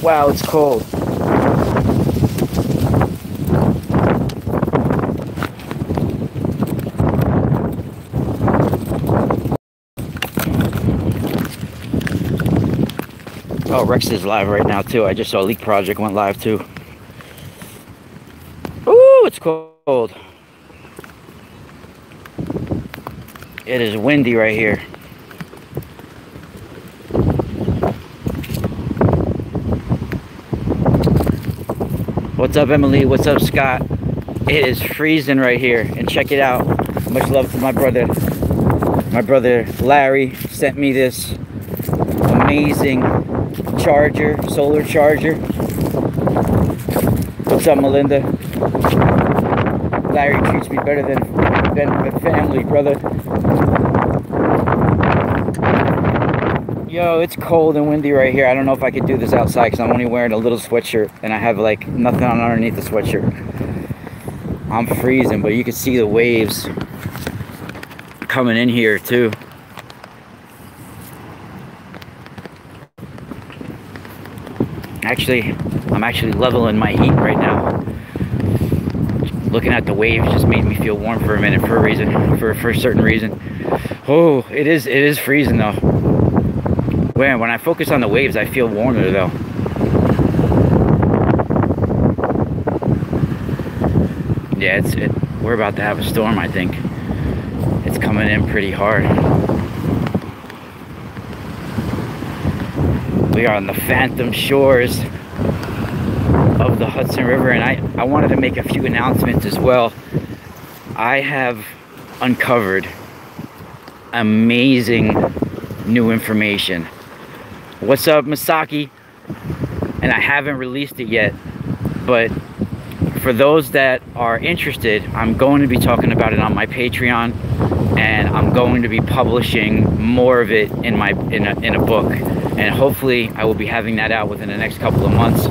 Wow, it's cold. Oh, Rex is live right now too. I just saw Leak Project went live too. Ooh, it's cold. It is windy right here. What's up, Emily? What's up, Scott? It is freezing right here, and check it out. Much love to my brother. My brother Larry sent me this amazing charger, solar charger. What's up, Melinda? Larry treats me better than family, brother. Yo, it's cold and windy right here. I don't know if I could do this outside because I'm only wearing a little sweatshirt and I have like nothing on underneath the sweatshirt. I'm freezing, but you can see the waves coming in here too. Actually, I'm actually leveling my heat right now. Looking at the waves just made me feel warm for a minute for a reason, for a certain reason. Oh, it is freezing though. Man, when I focus on the waves, I feel warmer though. Yeah, we're about to have a storm, I think. It's coming in pretty hard. We are on the phantom shores of the Hudson River, and I wanted to make a few announcements as well. I have uncovered amazing new information. What's up, Masaki? And I haven't released it yet, but for those that are interested, I'm going to be talking about it on my Patreon, and I'm going to be publishing more of it in a book, and hopefully I will be having that out within the next couple of months.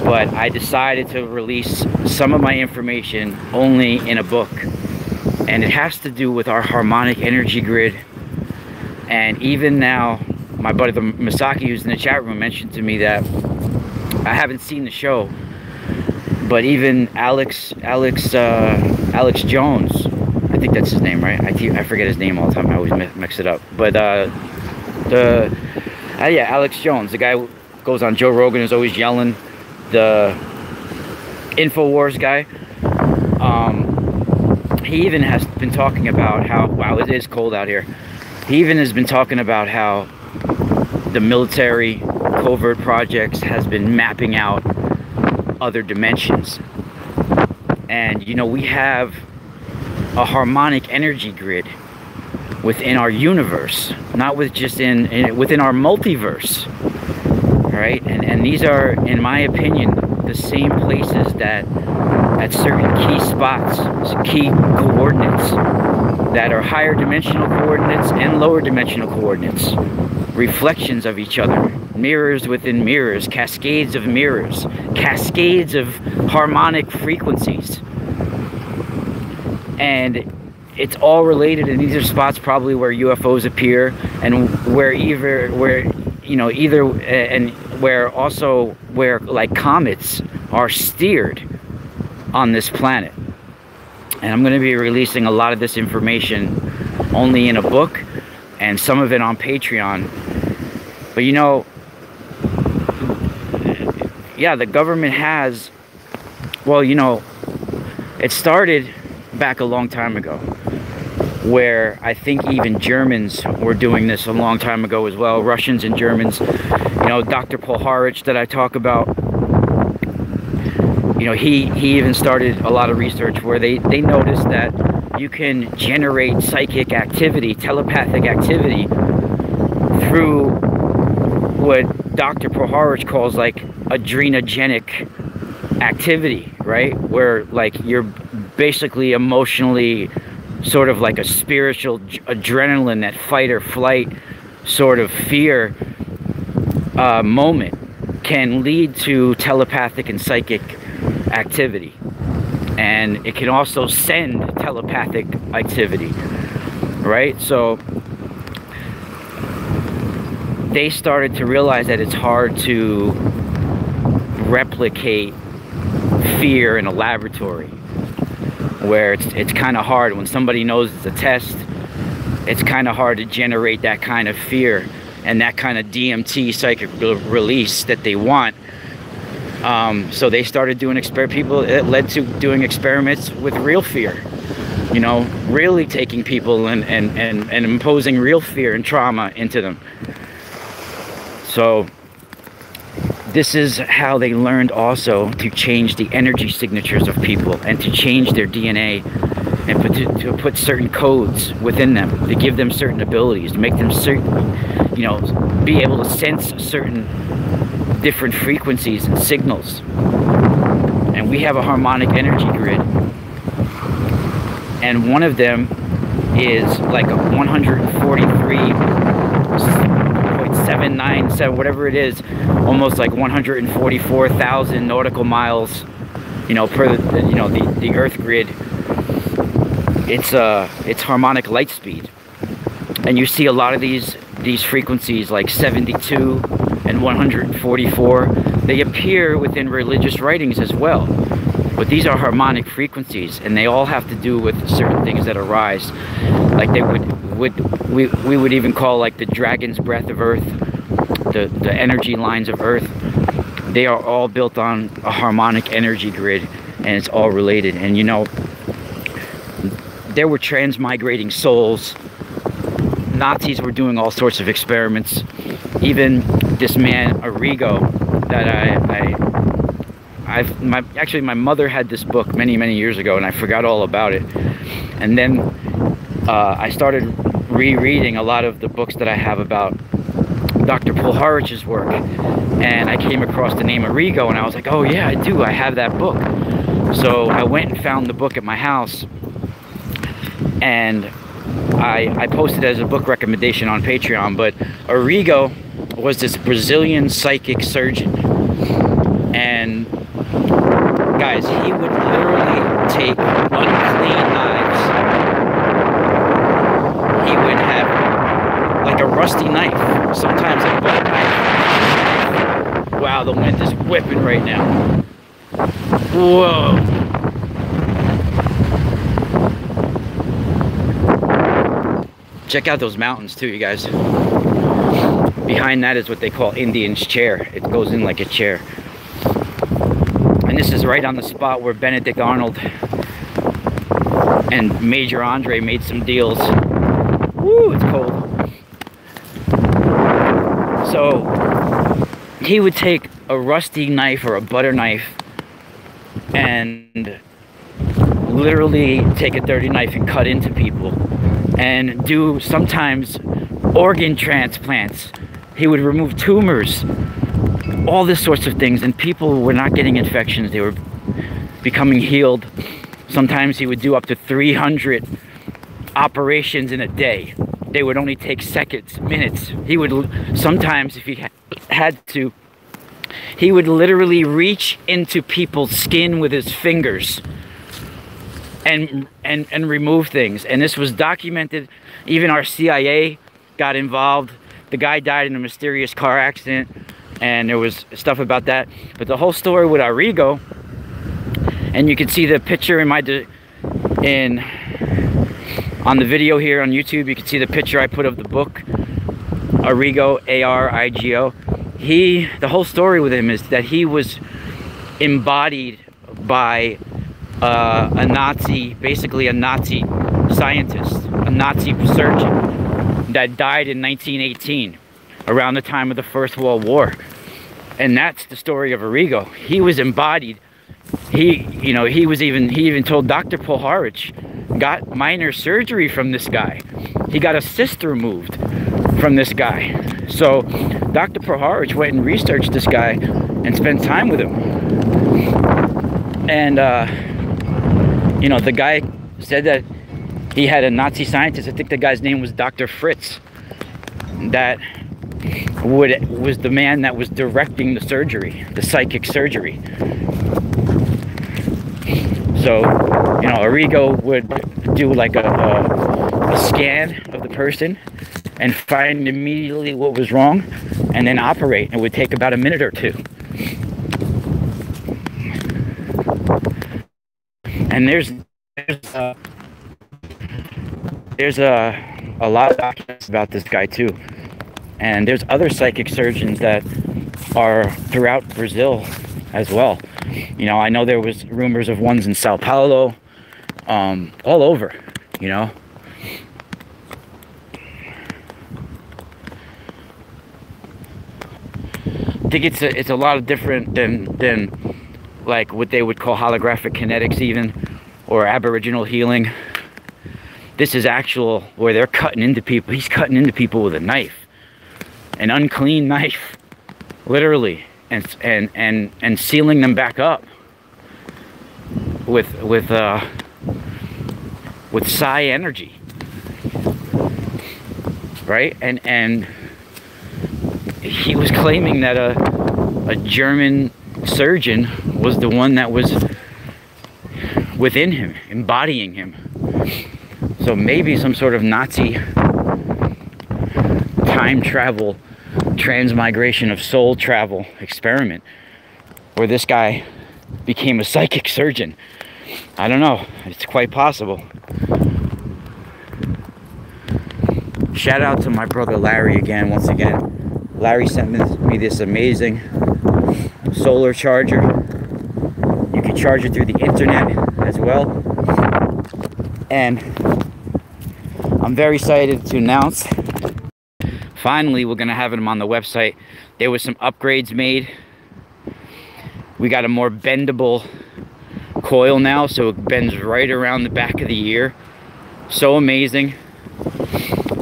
But I decided to release some of my information only in a book, and it has to do with our harmonic energy grid. And even now, my buddy the Masaki, who's in the chat room, mentioned to me that I haven't seen the show, but even Alex Jones, I think that's his name, right? I forget his name all the time. I always mix it up. But yeah, Alex Jones, the guy who goes on Joe Rogan, is always yelling, the InfoWars guy. He even has been talking about how, wow, it is cold out here. He even has been talking about how the military covert projects has been mapping out other dimensions. And you know, we have a harmonic energy grid within our universe, not with just within our multiverse, right? And these are, in my opinion, the same places that at certain key spots, key coordinates, that are higher dimensional coordinates and lower dimensional coordinates, reflections of each other, mirrors within mirrors, cascades of mirrors, cascades of harmonic frequencies. And it's all related, and these are spots probably where UFOs appear, and where like comets are steered on this planet. And I'm going to be releasing a lot of this information only in a book, and some of it on Patreon. But you know, yeah, the government has, well, you know, it started back a long time ago, where I think even Germans were doing this a long time ago as well. Russians and Germans. You know, Dr. Polharich that I talk about, you know, he even started a lot of research where they noticed that you can generate psychic activity, telepathic activity, through what Dr. Polharich calls like adrenogenic activity, right? Where like you're basically emotionally sort of like a spiritual adrenaline, that fight or flight sort of fear moment can lead to telepathic and psychic activity. And it can also send telepathic activity, right? So they started to realize that it's hard to replicate fear in a laboratory, where it's kind of hard when somebody knows it's a test. It's kind of hard to generate that kind of fear and that kind of DMT psychic release that they want. So they started doing it led to doing experiments with real fear, you know, really taking people and imposing real fear and trauma into them. So this is how they learned also to change the energy signatures of people and to change their DNA and to put certain codes within them, to give them certain abilities, to make them certain, you know, be able to sense certain different frequencies and signals. And we have a harmonic energy grid, and one of them is like a 143.797, whatever it is, almost like 144,000 nautical miles, you know, per the Earth grid. It's harmonic light speed, and you see a lot of these frequencies like 72 and 144. They appear within religious writings as well, but these are harmonic frequencies, and they all have to do with certain things that arise, like we would even call like the dragon's breath of Earth, the energy lines of Earth. They are all built on a harmonic energy grid, and it's all related. And you know, there were transmigrating souls. Nazis were doing all sorts of experiments. Even this man Arigo, that actually my mother had this book many years ago, and I forgot all about it. And then I started rereading a lot of the books that I have about Dr. Polharich's work, and I came across the name Arigo, and I was like, oh yeah, I have that book. So I went and found the book at my house, and I posted it as a book recommendation on Patreon. But Arigo was this Brazilian psychic surgeon, and guys, he would literally take unclean knives. He would have like a rusty knife, sometimes a butter knife. Wow, the wind is whipping right now. Whoa. Check out those mountains too, you guys. Behind that is what they call Indian's chair. It goes in like a chair. And this is right on the spot where Benedict Arnold and Major Andre made some deals. Woo, it's cold. So he would take a rusty knife or a butter knife and literally take a dirty knife and cut into people, and do sometimes organ transplants. He would remove tumors, all this sorts of things, and people were not getting infections. They were becoming healed. Sometimes he would do up to 300 operations in a day. They would only take seconds, minutes. He would sometimes, if he had to, he would literally reach into people's skin with his fingers and remove things. And this was documented. Even our CIA got involved. The guy died in a mysterious car accident, and there was stuff about that. But the whole story with Arigo, and you can see the picture in on the video here on YouTube. You can see the picture I put of the book, Arigo, A-R-I-G-O. The whole story with him is that he was embodied by a Nazi, basically a Nazi scientist, a Nazi surgeon that died in 1918, around the time of the First World War. And that's the story of Arigo. He was embodied. He even told Dr. Polharich, got minor surgery from this guy. He got a cyst removed from this guy. So Dr. Polharich went and researched this guy and spent time with him. And the guy said that he had a Nazi scientist, I think the guy's name was Dr. Fritz, that was the man that was directing the surgery, the psychic surgery. So, Arigo would do like a scan of the person and find immediately what was wrong and then operate. It would take about a minute or two. And there's a lot of documents about this guy too. And there's other psychic surgeons that are throughout Brazil as well. You know, I know there was rumors of ones in Sao Paulo, all over, you know. I think it's a lot of different than like what they would call holographic kinetics even, or aboriginal healing. This is actual where they're cutting into people. He's cutting into people with a knife, an unclean knife, literally, and sealing them back up with psi energy, right? And he was claiming that a German surgeon was the one that was within him, embodying him. So maybe some sort of Nazi time travel, transmigration of soul travel experiment, where this guy became a psychic surgeon. I don't know. It's quite possible. Shout out to my brother Larry again, once again. Larry sent me this amazing solar charger. You can charge it through the internet as well. And I'm very excited to announce, finally, we're gonna have them on the website. There was some upgrades made. We got a more bendable coil now, so it bends right around the back of the ear. So amazing.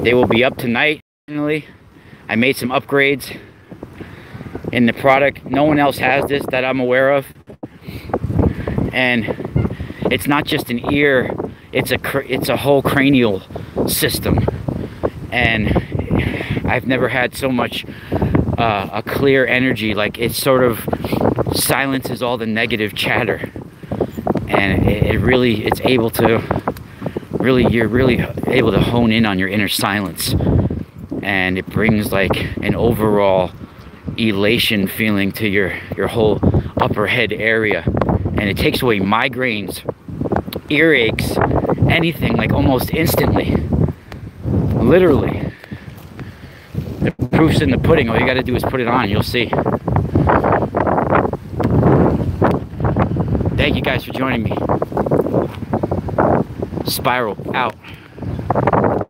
They will be up tonight. Finally, I made some upgrades in the product. No one else has this that I'm aware of. And it's not just an ear, it's a whole cranial system. And I've never had so much a clear energy. Like, it sort of silences all the negative chatter, and it's able to you're really able to hone in on your inner silence, and it brings like an overall elation feeling to your whole upper head area, and it takes away migraines, earaches, anything, like almost instantly. Literally. The proof's in the pudding. All you gotta do is put it on, you'll see. Thank you guys for joining me. Spiral out.